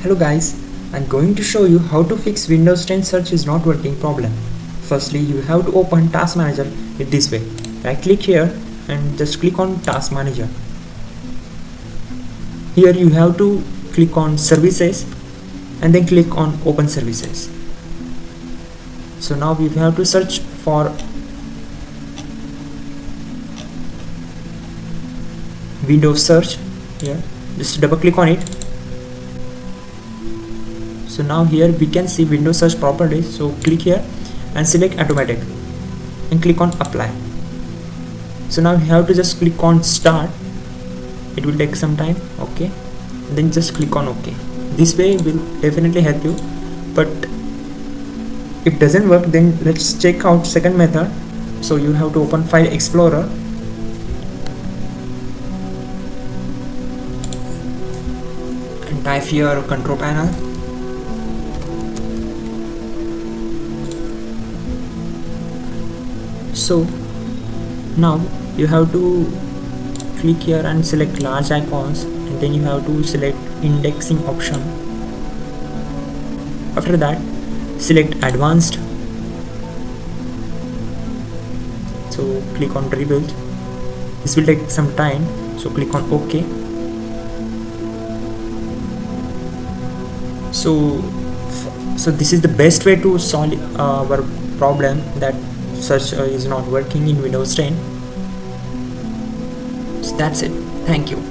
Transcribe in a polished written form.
Hello guys, I'm going to show you how to fix Windows 10 search is not working problem. Firstly, you have to open Task Manager in this way. Right click here and just click on Task Manager. Here you have to click on Services and then click on Open Services. So now we have to search for Windows search. Here, just double click on it. So now here we can see Windows search properties. So click here and select automatic and click on apply. So now you have to just click on start. It will take some time. Okay, and then just click on OK. This way will definitely help you, but if it doesn't work, then let's check out second method. So you have to open File Explorer and type here Control Panel. So now you have to click here and select large icons, and then you have to select indexing option. After that, select advanced. So click on rebuild. This will take some time, so click on OK. So this is the best way to solve our problem that search is not working in Windows 10. So that's it. Thank you.